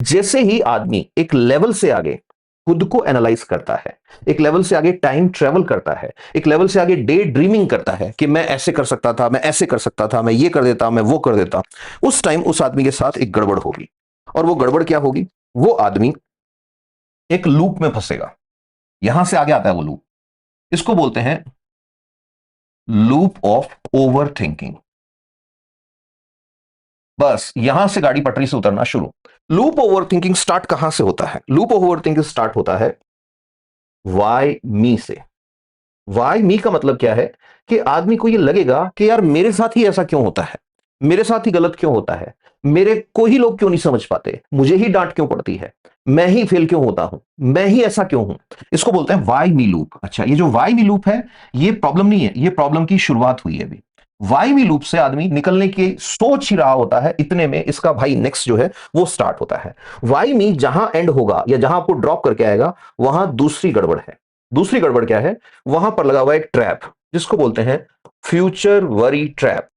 जैसे ही आदमी एक लेवल से आगे खुद को एनालाइज करता है, एक लेवल से आगे टाइम ट्रेवल करता है, एक लेवल से आगे डे ड्रीमिंग करता है कि मैं ऐसे कर सकता था, मैं ऐसे कर सकता था, मैं ये कर देता, मैं वो कर देता, उस टाइम उस आदमी के साथ एक गड़बड़ होगी। और वो गड़बड़ क्या होगी? वो आदमी एक लूप में फंसेगा। यहां से आगे आता है वो लूप, इसको बोलते हैं लूप ऑफ ओवर थिंकिंग। बस यहां से गाड़ी पटरी से उतरना शुरू। लूप ओवर थिंकिंग स्टार्ट कहां से होता है? लूप ओवर थिंकिंग स्टार्ट होता है वाई मी से। वाई मी का मतलब क्या है कि आदमी को ये लगेगा कि यार मेरे साथ ही ऐसा क्यों होता है, मेरे साथ ही गलत क्यों होता है, मेरे को ही लोग क्यों नहीं समझ पाते, मुझे ही डांट क्यों पड़ती है, मैं ही फेल क्यों होता हूं, मैं ही ऐसा क्यों हूं। इसको बोलते हैं वाई मी लूप। अच्छा, ये जो वाई मी लूप है, ये प्रॉब्लम नहीं है, ये प्रॉब्लम की शुरुआत हुई है अभी। वाई मी लूप से आदमी निकलने की सोच ही रहा होता है, इतने में इसका भाई नेक्स्ट जो है वो स्टार्ट होता है। वाई मी जहां एंड होगा या जहां आपको ड्रॉप करके आएगा, वहां दूसरी गड़बड़ है। दूसरी गड़बड़ क्या है? वहां पर लगा हुआ एक ट्रैप, जिसको बोलते हैं फ्यूचर वरी ट्रैप।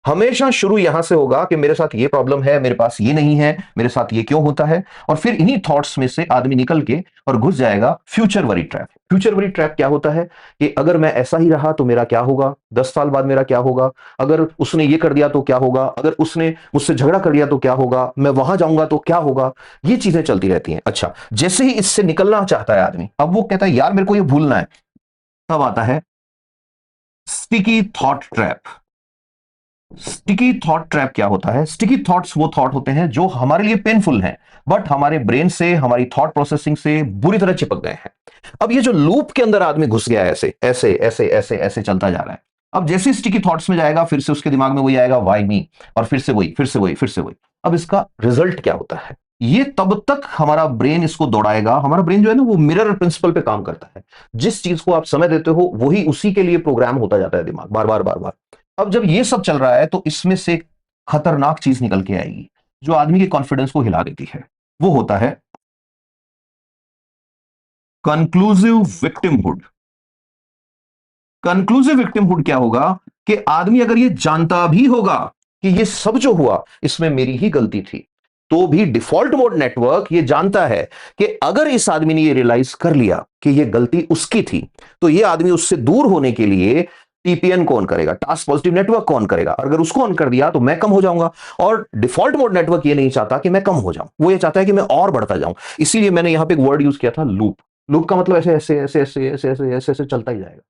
हमेशा शुरू यहां से होगा कि मेरे साथ ये प्रॉब्लम है, मेरे पास ये नहीं है, मेरे साथ ये क्यों होता है, और फिर इन्हीं थॉट्स में से आदमी निकल के और घुस जाएगा future worry trap. Future worry trap क्या होता है कि अगर मैं ऐसा ही रहा तो मेरा क्या होगा, 10 साल बाद मेरा क्या होगा, अगर उसने ये कर दिया तो क्या होगा, अगर उसने मुझसे झगड़ा कर दिया तो क्या होगा, मैं वहां जाऊंगा तो क्या होगा। ये चीजें चलती रहती हैं। अच्छा, जैसे ही इससे निकलना चाहता है आदमी, अब वो कहता है यार मेरे को ये भूलना है, तब आता है sticky thought trap. Sticky thought trap क्या होता है? स्टिकी थॉट्स वो थॉट होते हैं जो हमारे लिए पेनफुल हैं, बट हमारे ब्रेन से, हमारी थॉट प्रोसेसिंग से बुरी तरह चिपक गए हैं। अब ये जो लूप के अंदर आदमी घुस गया है, ऐसे ऐसे ऐसे ऐसे ऐसे चलता जा रहा है। अब जैसे स्टिकी थॉट्स में जाएगा, फिर से उसके दिमाग में वही आएगा वाई मी, और फिर से वही, फिर से वही, फिर से वही। अब इसका रिजल्ट क्या होता है? ये तब तक हमारा ब्रेन इसको दौड़ाएगा। हमारा ब्रेन जो है ना, वो मिरर प्रिंसिपल पे काम करता है। जिस चीज को आप समय देते हो, वही उसी के लिए प्रोग्राम होता जाता है दिमाग, बार बार बार बार। अब जब ये सब चल रहा है, तो इसमें से एक खतरनाक चीज निकल के आएगी जो आदमी के कॉन्फिडेंस को हिला देती है। वो होता है कंक्लूसिव विक्टिमहुड। कंक्लूसिव विक्टिमहुड क्या होगा कि आदमी अगर ये जानता भी होगा कि ये सब जो हुआ इसमें मेरी ही गलती थी, तो भी डिफॉल्ट मोड नेटवर्क ये जानता है कि अगर इस आदमी ने ये रियलाइज कर लिया कि ये गलती उसकी थी, तो ये आदमी उससे दूर होने के लिए टीपीएन को ऑन करेगा, टास्क पॉजिटिव नेटवर्क को ऑन करेगा। अगर उसको ऑन कर दिया तो मैं कम हो जाऊंगा। और डिफॉल्ट मोड नेटवर्क ये नहीं चाहता कि मैं कम हो जाऊं, वो ये चाहता है कि मैं और बढ़ता जाऊं। इसीलिए मैंने यहां पे एक वर्ड यूज किया था, लूप। लूप का मतलब ऐसे ऐसे ऐसे ऐसे ऐसे ऐसे ऐसे ऐसे चलता ही जाएगा।